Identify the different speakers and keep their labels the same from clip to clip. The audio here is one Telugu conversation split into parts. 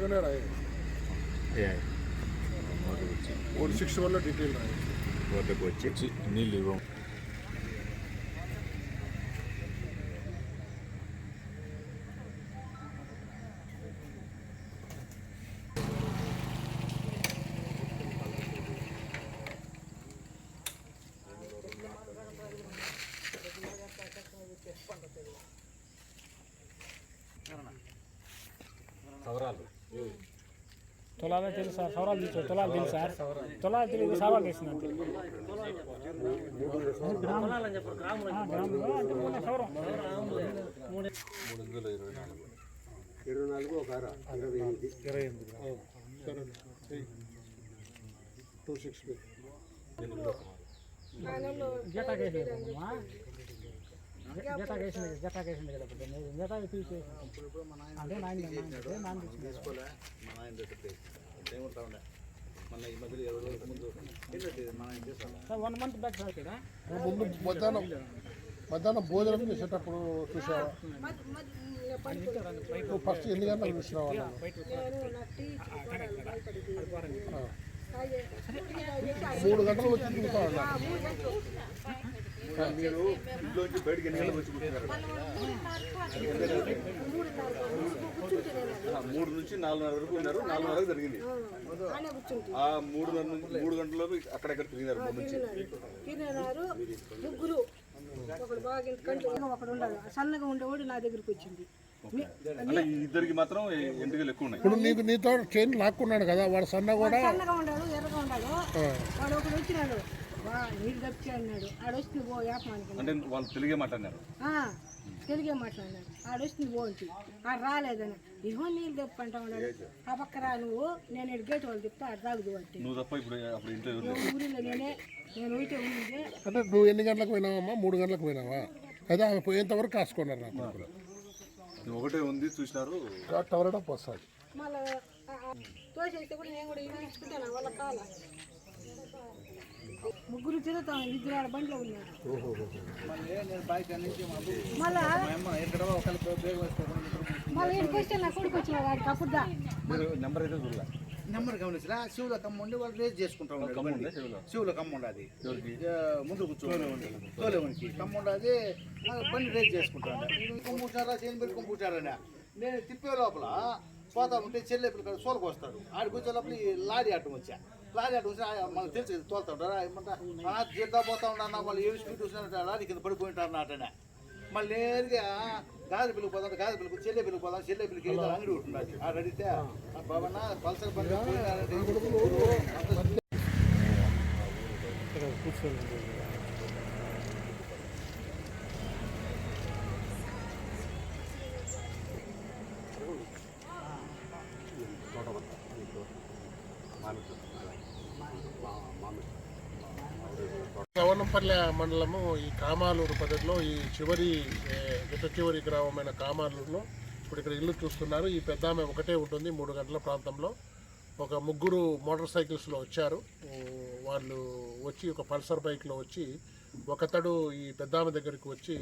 Speaker 1: ముందుగానే రాయాలి. ఓడి 61లో డీటెయిల్ రాయాలి.
Speaker 2: వద్దకు వచ్చి నీళ్ళు ఇవ్వం.
Speaker 3: సవరాలు
Speaker 4: తొలాలు తెలుసు సార్, సవరాలు తెలుసు, తొలాలు తెలుసు సార్, తొలాలు తెలియదు, సవరాలు తెలిసింది అంతే. గ్రాములు అంటే సవరం
Speaker 1: 324 ఒక 28 సరే 260
Speaker 4: జటాకేసింది కదా జటా తీసేసి అంటే నాన్న తీసుకోలే
Speaker 3: మన ఈ మధ్యలో 20 రోజుల ముందు
Speaker 4: సార్ 1 మంత్ బ్యాక్ సార్ ఇక్కడ
Speaker 1: ముందు మధ్యాహ్నం భోజనం చేసేటప్పుడు చూసావా? నువ్వు ఫస్ట్ ఎన్ని గంటలకు చూసినావా? 3 గంటలు వచ్చి చూసావా?
Speaker 3: మీరు ఇంట్లోంచి బయటికి ఎన్ని గంటలకు వచ్చి కూర్చున్నారు? 3 నుంచి 4:30 వరకు ఉన్నారు. 4:30 వరకు జరిగింది. ఆ 3 గంటలలోపు అక్కడెక్కడ తిరిగినారు.
Speaker 5: ముగ్గురు ఒకడు బాగా కంట్లో ఒకడు ఉండాలి, సన్నగా ఉండేవాడు నా దగ్గరికి వచ్చింది.
Speaker 3: అంటే ఇద్దరికి మాత్రం ఎంటుకలు ఎక్కువ ఉన్నాయి.
Speaker 1: ఇప్పుడు నీతో చైన్ లాక్కున్నాడు కదా, వాడు సన్నగా
Speaker 5: ఉండాడు, ఎర్రగా ఉండాడు. వాడు ఒకడు వచ్చినాడు, నీళ్ళు తప్పి అన్నాడు. ఆడొస్తుంది పో వ్యాపారానికి
Speaker 3: అంటే వాళ్ళు తెలుగే మాట్లాడినారు.
Speaker 5: తెలుగే మాట్లాడినాడు. ఆడొస్తుంది పోంటి ఆడు రాలేదని ఇహో నీళ్ళు తప్పి అంటా ఉన్నాడు. ఆ పక్క రా నువ్వు, నేను ఇటు గేట్ వాళ్ళు చెప్తే ఆడు తాగుదు అంటే
Speaker 3: నువ్వు తప్ప ఇప్పుడు అప్పుడు ఇంట్లో
Speaker 5: ఊరిలో నేను పోయితే ఉంది.
Speaker 1: అంటే నువ్వు ఎన్ని గంటలకు పోయినావమ్మా? 3 గంటలకు పోయినావా? అదే ఆమె పోయేంతవరకు కాసుకున్నారు. నాకు
Speaker 3: ఒకటే ఉంది చూసినారు.
Speaker 1: టవరడం వస్తుంది
Speaker 5: మళ్ళీ తోసేస్తే కూడా నేను కూడా ఇవి ఇచ్చుకుంటాను వాళ్ళ కాల. ముగ్గురు తిరుగుతాం, ఇద్దరు ఆడ బండిలో ఉన్నారు. మళ్ళీ ఇంటికి వస్తే నా కొడుకు వచ్చిన వాడికి అప్పుడు
Speaker 3: నెంబర్ అయితే చూడాలి.
Speaker 6: నెంబర్ గమనించలా శివుల కమ్మ ఉండి వాళ్ళు రేజ్ చేసుకుంటా ఉన్నాడు. శివుల కమ్మ ఉండదు, ముందు కూర్చోలే ఉనికి కమ్మ ఉండదు, బండి రేజ్ చేసుకుంటా ఉన్నాడు. కూర్చున్నారా చేయని పెట్టుకొని కూర్చారని నేను తిప్పే లోపల పోతా ఉంటే చెల్లె పిల్లలు సోలకు వస్తాడు. ఆడికి వచ్చే లోపల ఈ లారీ ఆటం వచ్చా. లారీ ఆటం వచ్చి మనకు తెలుసు తోలుతా ఉంటారా ఏమంటా జిద్దా పోతా ఉన్నా వాళ్ళు ఏమి స్పీడ్ చూసినట్టు లారీ కింద పడిపోయింటారు నాటనే. మళ్ళీ నేరుగా గాది పిల్లకి పోతాడు, గాది పిల్లకి చెల్లె పిల్లకి పోతాడు, చెల్లె పిల్లకి అంగడి ఉంటున్నది. ఆడ అడిగితే బాబన్న పల్సర్ బండి
Speaker 1: సవర్ణంపల్లె మండలము ఈ కామాలూరు పద్ధతిలో ఈ చివరి గ్రామమైన కామాలూరులో ఇప్పుడు ఇక్కడ ఇల్లు చూస్తున్నారు. ఈ పెద్ద ఆమె ఒకటే ఉంటుంది. 3 గంటల ప్రాంతంలో ఒక ముగ్గురు మోటార్ సైకిల్స్లో వచ్చారు. వాళ్ళు వచ్చి ఒక పల్సర్ బైక్లో వచ్చి ఒకతడు ఈ పెద్ద ఆమె దగ్గరికి వచ్చి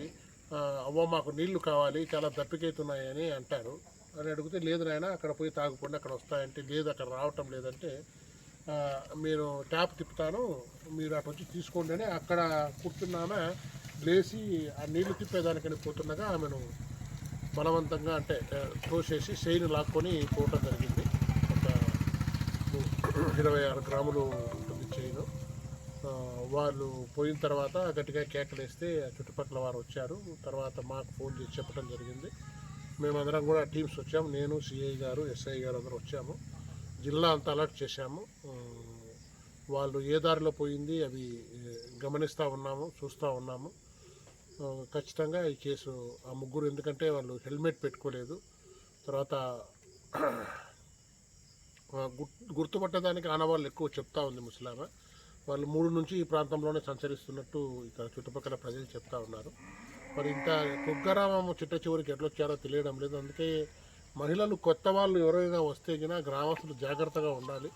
Speaker 1: అవ్వ మాకు నీళ్లు కావాలి, చాలా దప్పికైతున్నాయని అంటారు. అని అడిగితే లేదు నాయన అక్కడ పోయి తాగుకోండి, అక్కడ వస్తాయంటే లేదు అక్కడ రావటం లేదంటే మీరు ట్యాప్ తిప్పుతాను మీరు అటు వచ్చి తీసుకోండి అని అక్కడ కూర్చున్నామె లేచి ఆ నీళ్లు తిప్పేదానికని పోతుండగా ఆమెను బలవంతంగా అంటే తోసేసి చైన్ లాక్కొని పోవటం జరిగింది. ఒక 26 గ్రాములు ఉంటుంది చైన్. వాళ్ళు పోయిన తర్వాత గట్టిగా కేకలేస్తే చుట్టుపక్కల వారు వచ్చారు. తర్వాత మాకు ఫోన్ చేసి చెప్పడం జరిగింది. మేమందరం కూడా టీమ్స్ వచ్చాము. నేను, సిఐ గారు, ఎస్ఐ గారు అందరూ వచ్చాము. జిల్లా అంతా అలర్ట్ చేశాము. వాళ్ళు ఏ దారిలో పోయింది అవి గమనిస్తూ ఉన్నాము, చూస్తూ ఉన్నాము. ఖచ్చితంగా ఈ కేసు ఆ ముగ్గురు ఎందుకంటే వాళ్ళు హెల్మెట్ పెట్టుకోలేదు. తర్వాత గుర్తుపట్టడానికి ఆనవాళ్ళు ఎక్కువ చెప్తా ఉంది ముసలామ. వాళ్ళు 3 నుంచి ఈ ప్రాంతంలోనే సంచరిస్తున్నట్టు ఇక్కడ చుట్టుపక్కల ప్రజలు చెప్తా ఉన్నారు. మరి ఇంత కుగ్గరామం చిట్ట చివరికి ఎట్లొచ్చారో తెలియడం లేదు. అందుకే మహిళలు కొత్త వాళ్ళు ఎవరైనా వస్తే గినా గ్రామస్తులు జాగ్రత్తగా ఉండాలి.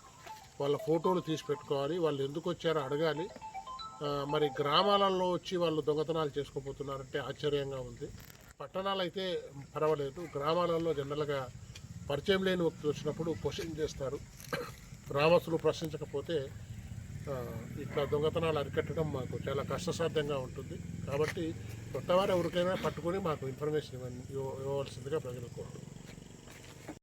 Speaker 1: వాళ్ళ ఫోటోలు తీసి పెట్టుకోవాలి. వాళ్ళు ఎందుకు వచ్చారో అడగాలి. మరి గ్రామాలలో వచ్చి వాళ్ళు దొంగతనాలు చేసుకోబోతున్నారంటే ఆశ్చర్యంగా ఉంది. పట్టణాలు అయితే పర్వాలేదు, గ్రామాలలో జనరల్గా పరిచయం లేని వ్యక్తులు వచ్చినప్పుడు క్వశ్చన్ చేస్తారు. గ్రామస్తులు ప్రశ్నించకపోతే ఇట్లా దొంగతనాలు అరికట్టడం మాకు చాలా కష్టసాధ్యంగా ఉంటుంది. కాబట్టి కొత్తవారు ఎవరికైనా పట్టుకొని మాకు ఇన్ఫర్మేషన్ ఇవ్వవలసిందిగా ప్రజలకు కోరుతున్నాను.